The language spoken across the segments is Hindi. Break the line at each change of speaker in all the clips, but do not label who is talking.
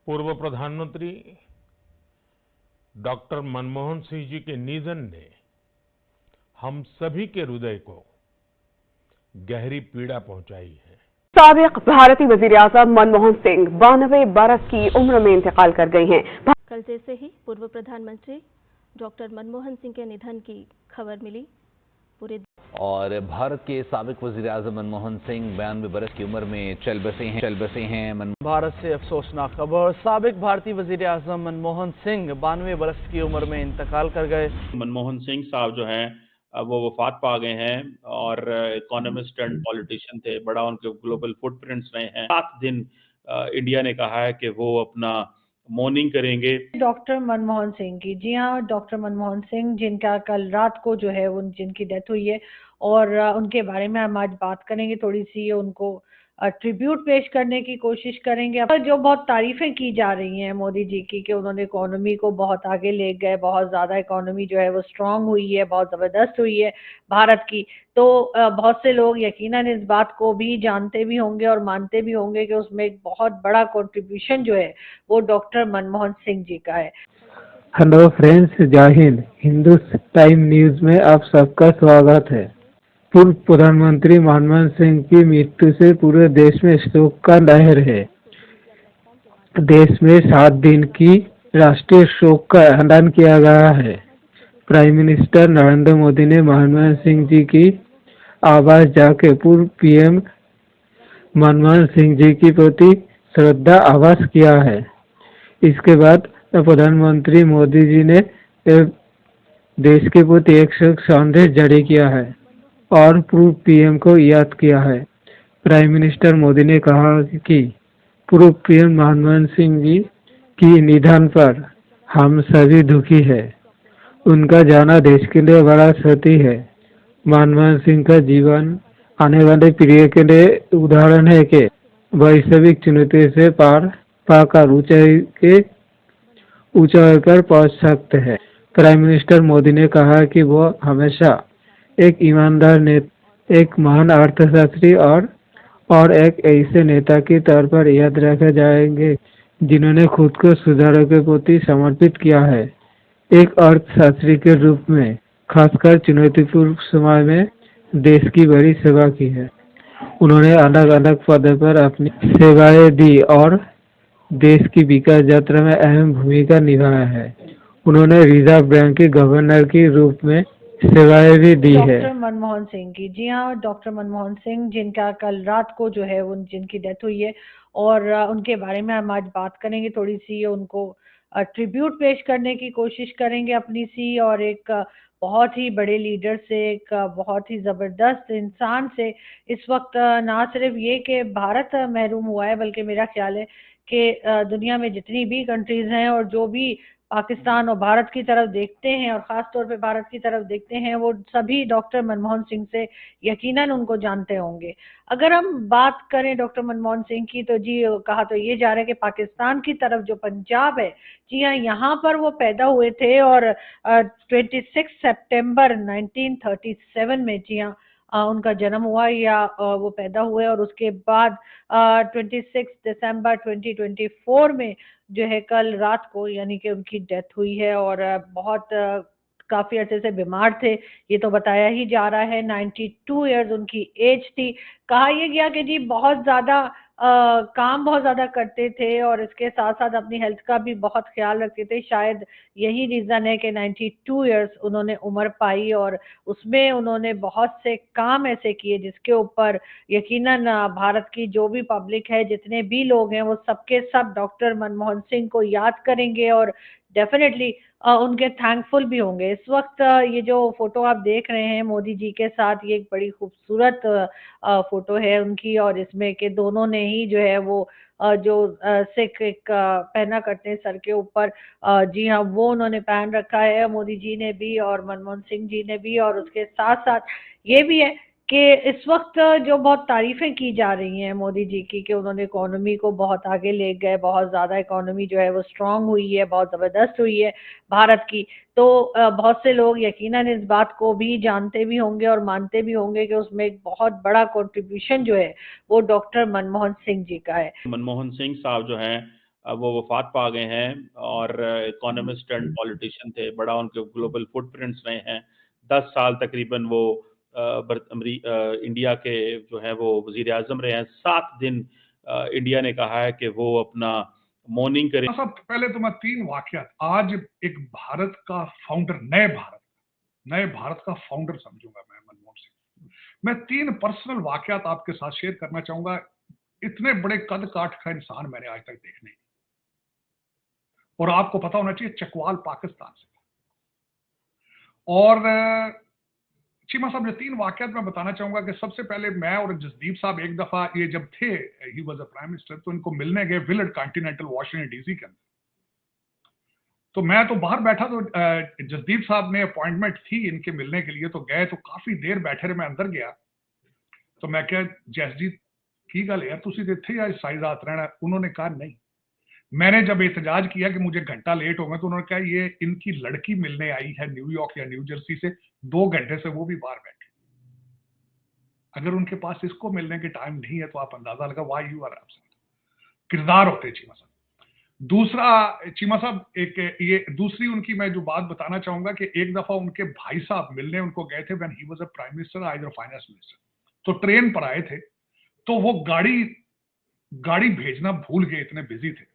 पूर्व प्रधानमंत्री डॉक्टर मनमोहन सिंह जी के निधन ने हम सभी के हृदय को गहरी पीड़ा पहुंचाई है।
साबिक भारतीय वजीर-ए-आजम मनमोहन सिंह 92 बरस की उम्र में इंतकाल कर गए हैं।
कल जैसे ही पूर्व प्रधानमंत्री डॉक्टर मनमोहन सिंह के निधन की खबर मिली, पूरे
और भारत के साबिक वजीर-ए-आजम मनमोहन सिंह 92 बरस की उम्र में चल बसे हैं।
भारत से अफसोसनाक खबर, साबिक भारतीय वजीर-ए-आजम मनमोहन सिंह 92 बरस की उम्र में इंतकाल कर गए।
मनमोहन सिंह साहब जो हैं वो वफात पा गए हैं और इकोनॉमिस्ट एंड पॉलिटिशियन थे। बड़ा उनके ग्लोबल फुटप्रिंट्स रहे हैं। 7 दिन इंडिया ने कहा है कि वो अपना मॉर्निंग करेंगे।
डॉक्टर मनमोहन सिंह की, जी हाँ, डॉक्टर मनमोहन सिंह जिनका कल रात को जो है जिनकी डेथ हुई है और उनके बारे में हम आज बात करेंगे। थोड़ी सी उनको ट्रिब्यूट पेश करने की कोशिश करेंगे। जो बहुत तारीफें की जा रही हैं मोदी जी की कि उन्होंने इकोनॉमी को बहुत आगे ले गए, बहुत ज़्यादा इकोनॉमी जो है वो स्ट्रांग हुई है, बहुत ज़बरदस्त हुई है भारत की। तो बहुत से लोग यकीनन इस बात को भी जानते भी होंगे और मानते भी होंगे कि उसमें एक बहुत बड़ा कंट्रीब्यूशन जो है वो डॉक्टर मनमोहन सिंह जी का है।
हेलो फ्रेंड्स, जय हिंद। हिंदू टाइम न्यूज में आप सबका स्वागत है। पूर्व प्रधानमंत्री मनमोहन सिंह की मृत्यु से पूरे देश में शोक का लहर है। देश में 7 दिन की राष्ट्रीय शोक का ऐलान किया गया है। प्राइम मिनिस्टर नरेंद्र मोदी ने मनमोहन सिंह जी की आवास जाके पूर्व पीएम मनमोहन सिंह जी के प्रति श्रद्धा आवास किया है। इसके बाद प्रधानमंत्री मोदी जी ने देश के प्रति एक संदेश जारी किया है और पूर्व पीएम को याद किया है। प्राइम मिनिस्टर मोदी ने कहा कि पूर्व पीएम मनमोहन सिंह जी की निधन पर हम सभी दुखी है। उनका जाना देश के लिए बड़ा क्षति है। मनमोहन सिंह का जीवन आने वाले पीढ़ी के लिए उदाहरण है कि वैश्विक चुनौती से पार पाकर ऊंचाई पर पहुंच सकते हैं। प्राइम मिनिस्टर मोदी ने कहा कि वो हमेशा एक ईमानदार नेता, एक महान अर्थशास्त्री और एक ऐसे नेता के तौर पर याद रखे जाएंगे जिन्होंने खुद को सुधारों के प्रति समर्पित किया है। एक अर्थशास्त्री के रूप में खासकर चुनौतीपूर्ण समय में देश की बड़ी सेवा की है। उन्होंने अलग अलग पदों पर अपनी सेवाएं दी और देश की विकास यात्रा में अहम भूमिका निभाया है। उन्होंने रिजर्व बैंक के गवर्नर के रूप में सेवाएं भी दी है।
डॉक्टर मनमोहन सिंह की, जी हाँ, डॉक्टर मनमोहन सिंह जिनका कल रात को जो है जिनकी डेथ हुई है और उनके बारे में हम आज बात करेंगे। थोड़ी सी उनको ट्रिब्यूट पेश करने की कोशिश करेंगे अपनी सी, और एक बहुत ही बड़े लीडर से, एक बहुत ही ज़बरदस्त इंसान से इस वक्त ना सिर्फ ये कि भारत महरूम हुआ है, बल्कि मेरा ख्याल है कि दुनिया में जितनी भी कंट्रीज़ हैं और जो भी पाकिस्तान और भारत की तरफ देखते हैं और ख़ास तौर पे भारत की तरफ देखते हैं, वो सभी डॉक्टर मनमोहन सिंह से यकीनन उनको जानते होंगे। अगर हम बात करें डॉक्टर मनमोहन सिंह की, तो जी कहा तो ये जा रहा है कि पाकिस्तान की तरफ जो पंजाब है, जी हाँ, यहाँ पर वो पैदा हुए थे और 26 सितंबर 1937 में, जी हाँ, उनका जन्म हुआ या वो पैदा हुए और उसके बाद 26 दिसंबर 2024 में जो है कल रात को यानी कि उनकी डेथ हुई है। और बहुत काफ़ी अर्से से बीमार थे, ये तो बताया ही जा रहा है। 92 ईयर्स उनकी एज थी। कहा यह गया कि जी बहुत ज़्यादा काम बहुत ज़्यादा करते थे और इसके साथ साथ अपनी हेल्थ का भी बहुत ख्याल रखते थे। शायद यही रीज़न है कि 92 ईयर्स उन्होंने उम्र पाई और उसमें उन्होंने बहुत से काम ऐसे किए जिसके ऊपर यकीनन भारत की जो भी पब्लिक है, जितने भी लोग हैं, वो सबके सब डॉक्टर मनमोहन सिंह को याद करेंगे और डेफिनेटली उनके थैंकफुल भी होंगे। इस वक्त ये जो फोटो आप देख रहे हैं मोदी जी के साथ, ये एक बड़ी खूबसूरत फोटो है उनकी, और इसमें कि दोनों ने ही जो है वो जो सिख एक पहना करते हैं सर के ऊपर, जी हाँ, वो उन्होंने पहन रखा है, मोदी जी ने भी और मनमोहन सिंह जी ने भी। और उसके साथ साथ ये भी है कि इस वक्त जो बहुत तारीफें की जा रही हैं मोदी जी की कि उन्होंने इकोनॉमी को बहुत आगे ले गए, बहुत ज़्यादा इकोनॉमी जो है वो स्ट्रांग हुई है, बहुत ज़बरदस्त हुई है भारत की। तो बहुत से लोग यकीनन इस बात को भी जानते भी होंगे और मानते भी होंगे कि उसमें एक बहुत बड़ा कंट्रीब्यूशन जो है वो डॉक्टर मनमोहन सिंह जी का है।
मनमोहन सिंह साहब जो हैं वो वफात पा गए हैं और इकोनॉमिस्ट एंड पॉलिटिशियन थे, बड़ा उनके ग्लोबल फुटप्रिंट्स रहे हैं। 10 साल तकरीबन वो इंडिया के जो है वो वज़ीर आज़म रहे हैं। 7 दिन इंडिया ने कहा है कि वो अपना मॉर्निंग करें।
सब पहले तो मैं 3 वाकयात, आज एक भारत का फाउंडर, नए भारत का फाउंडर समझूंगा मैं मनमोहन सिंह। मैं 3 पर्सनल वाकयात आपके साथ शेयर करना चाहूंगा। इतने बड़े कद काठ का इंसान मैंने आज तक देखने नहीं। और आपको पता होना चाहिए चकवाल पाकिस्तान से। और चीमा साहब, ये 3 वाकयात मैं बताना चाहूंगा कि सबसे पहले मैं और जसदीप साहब एक दफा ये जब थे, he was a prime minister, तो इनको मिलने गए विलर्ड कॉन्टिनेंटल वाशिंगटन डीसी के अंदर। तो मैं तो बाहर बैठा, तो जसदीप साहब ने अपॉइंटमेंट थी इनके मिलने के लिए, तो गए, तो काफी देर बैठे रहे। मैं अंदर गया तो मैं क्या, जसजीत की गल यार तुसी तो इत्थे या साई रात रहना? उन्होंने कहा नहीं। मैंने जब एहतजाज किया कि मुझे घंटा लेट हो गया, तो उन्होंने कहा ये इनकी लड़की मिलने आई है न्यूयॉर्क या न्यू जर्सी से, 2 घंटे से वो भी बाहर बैठे। अगर उनके पास इसको मिलने के टाइम नहीं है तो आप अंदाजा लगा व्हाई यू आर एब्सेंट। किरदार होते चीमा साहब। दूसरा चीमा साहब, एक ये दूसरी उनकी मैं जो बात बताना चाहूंगा कि एक दफा उनके भाई साहब मिलने उनको गए थे when he was a prime minister, either finance minister. तो ट्रेन पर आए थे, तो वो गाड़ी भेजना भूल गए, इतने बिजी थे।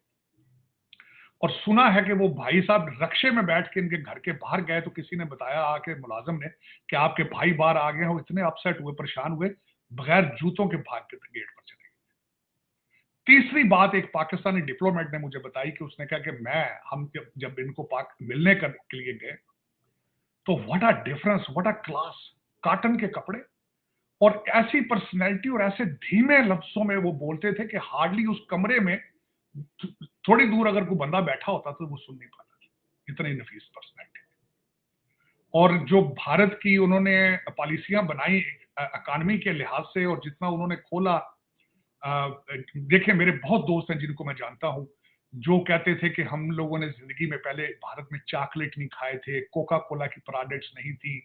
और सुना है कि वो भाई साहब रक्शे में बैठ के इनके घर के बाहर गए, तो किसी ने बताया आके मुलाजिम ने कि आपके भाई बाहर आ गए हैं। वो इतने अपसेट हुए, परेशान हुए, बगैर जूतों के भाग के गेट पर चले गए। तीसरी बात एक पाकिस्तानी डिप्लोमेट ने मुझे बताई कि उसने कहा कि हम जब इनको मिलने के लिए गए, तो what a difference, what a class, cotton के कपड़े और ऐसी पर्सनैलिटी, और ऐसे धीमे लफ्जों में वो बोलते थे कि हार्डली उस कमरे में थोड़ी दूर अगर कोई बंदा बैठा होता तो वो सुन नहीं पाता। इतनी नफीस पर्सनैलिटी। और जो भारत की उन्होंने पॉलिसियां बनाई इकोनॉमी के लिहाज से, और जितना उन्होंने खोला, देखिए मेरे बहुत दोस्त हैं जिनको मैं जानता हूं, जो कहते थे कि हम लोगों ने जिंदगी में पहले भारत में चॉकलेट नहीं खाए थे, कोका कोला की प्रोडक्ट्स नहीं थी,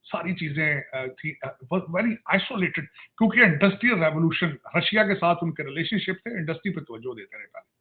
सारी चीजें थी, वेरी आइसोलेटेड, क्योंकि इंडस्ट्रियल रेवोल्यूशन, रशिया के साथ उनके रिलेशनशिप थे, इंडस्ट्री पे तवज्जो देते रहे पहले।